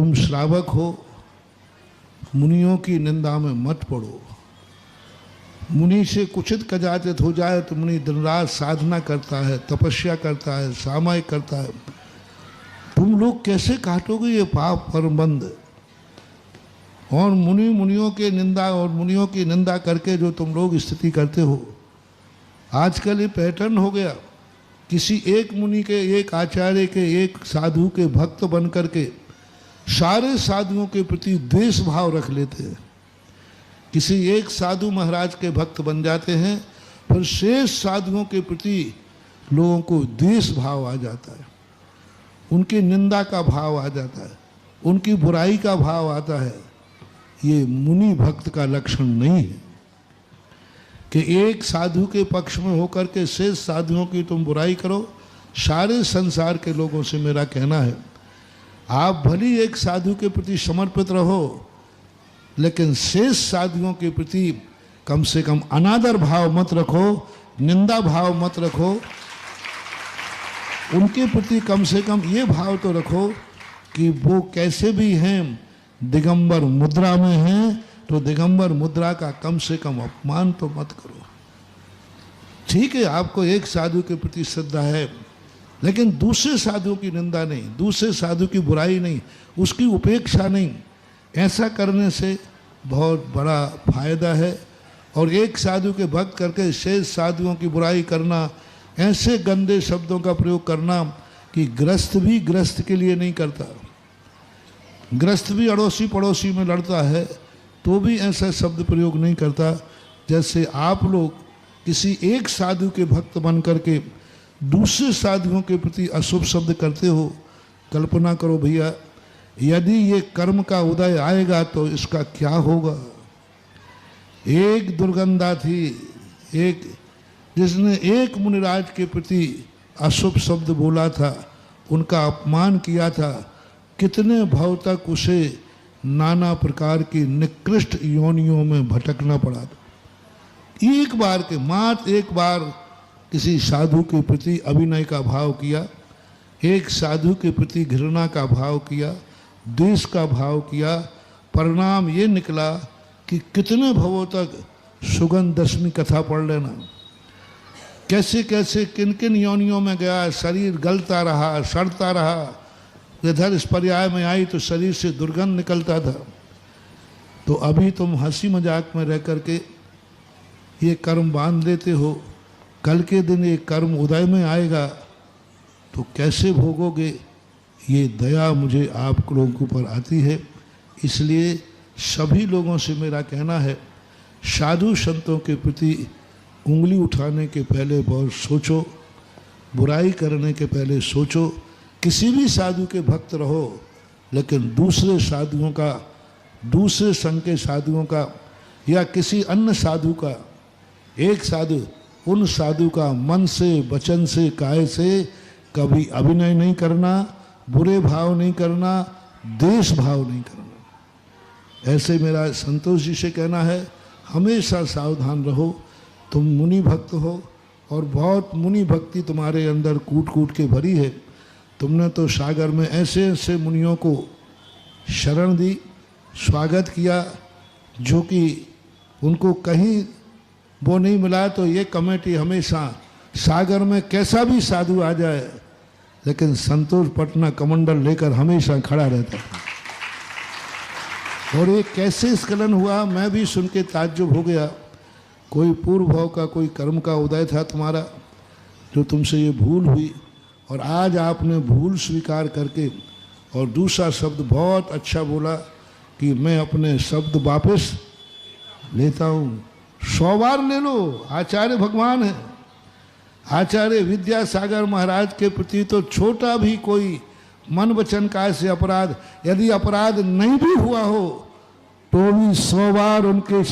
तुम श्रावक हो, मुनियों की निंदा में मत पड़ो। मुनि से कुचित कदाचित हो जाए तो मुनि दिन रात साधना करता है, तपस्या करता है, सामायिक करता है। तुम लोग कैसे काटोगे ये पाप परमबंध? और मुनियों के निंदा और मुनियों की निंदा करके जो तुम लोग स्थिति करते हो, आजकल ये पैटर्न हो गया। किसी एक मुनि के, एक आचार्य के, एक साधु के भक्त बन करके सारे साधुओं के प्रति द्वेष भाव रख लेते हैं। किसी एक साधु महाराज के भक्त बन जाते हैं, फिर शेष साधुओं के प्रति लोगों को द्वेष भाव आ जाता है, उनकी निंदा का भाव आ जाता है, उनकी बुराई का भाव आता है। ये मुनि भक्त का लक्षण नहीं है कि एक साधु के पक्ष में होकर के शेष साधुओं की तुम बुराई करो। सारे संसार के लोगों से मेरा कहना है, आप भली एक साधु के प्रति समर्पित रहो, लेकिन शेष साधुओं के प्रति कम से कम अनादर भाव मत रखो, निंदा भाव मत रखो। उनके प्रति कम से कम ये भाव तो रखो कि वो कैसे भी हैं, दिगंबर मुद्रा में हैं, तो दिगंबर मुद्रा का कम से कम अपमान तो मत करो। ठीक है, आपको एक साधु के प्रति श्रद्धा है, लेकिन दूसरे साधु की निंदा नहीं, दूसरे साधु की बुराई नहीं, उसकी उपेक्षा नहीं। ऐसा करने से बहुत बड़ा फायदा है। और एक साधु के भक्त करके शेष साधुओं की बुराई करना, ऐसे गंदे शब्दों का प्रयोग करना कि ग्रस्त भी ग्रस्त के लिए नहीं करता, ग्रस्त भी अड़ोसी पड़ोसी में लड़ता है तो भी ऐसा शब्द प्रयोग नहीं करता। जैसे आप लोग किसी एक साधु के भक्त बन करके दूसरे साधुओं के प्रति अशुभ शब्द करते हो। कल्पना करो भैया, यदि ये कर्म का उदय आएगा तो इसका क्या होगा। एक दुर्गंधा थी, एक जिसने एक मुनिराज के प्रति अशुभ शब्द बोला था, उनका अपमान किया था, कितने भाव तक उसे नाना प्रकार की निकृष्ट योनियों में भटकना पड़ा था। एक बार के मात्र एक बार किसी साधु के प्रति अभिनय का भाव किया, एक साधु के प्रति घृणा का भाव किया, द्वेष का भाव किया, परिणाम ये निकला कि कितने भवों तक सुगंध दशमी कथा पढ़ लेना, कैसे कैसे किन किन योनियों में गया, शरीर गलता रहा, सड़ता रहा। इधर इस पर्याय में आई तो शरीर से दुर्गंध निकलता था। तो अभी तुम हंसी मजाक में रह करके ये कर्म बांध लेते हो, कल के दिन ये कर्म उदय में आएगा तो कैसे भोगोगे। ये दया मुझे आप लोगों के ऊपर आती है। इसलिए सभी लोगों से मेरा कहना है, साधु संतों के प्रति उंगली उठाने के पहले बहुत सोचो, बुराई करने के पहले सोचो। किसी भी साधु के भक्त रहो, लेकिन दूसरे साधुओं का, दूसरे संघ के साधुओं का या किसी अन्य साधु का, एक साधु, उन साधु का मन से, वचन से, काया से कभी अभिनय नहीं करना, बुरे भाव नहीं करना, द्वेष भाव नहीं करना। ऐसे मेरा संतोष जी से कहना है, हमेशा सावधान रहो। तुम मुनि भक्त हो और बहुत मुनि भक्ति तुम्हारे अंदर कूट कूट के भरी है। तुमने तो सागर में ऐसे ऐसे मुनियों को शरण दी, स्वागत किया, जो कि उनको कहीं वो नहीं मिला। तो ये कमेटी हमेशा सागर में कैसा भी साधु आ जाए, लेकिन संतोष पटना कमंडल लेकर हमेशा खड़ा रहता है। और ये कैसे स्खलन हुआ, मैं भी सुन के ताज्जुब हो गया। कोई पूर्व भाव का कोई कर्म का उदय था तुम्हारा, जो तुमसे ये भूल हुई, और आज आपने भूल स्वीकार करके और दूसरा शब्द बहुत अच्छा बोला कि मैं अपने शब्द वापस लेता हूँ। 100 बार ले लो, आचार्य भगवान है। आचार्य विद्यासागर महाराज के प्रति तो छोटा भी कोई मन वचन काय से अपराध, यदि अपराध नहीं भी हुआ हो तो भी 100 बार उनके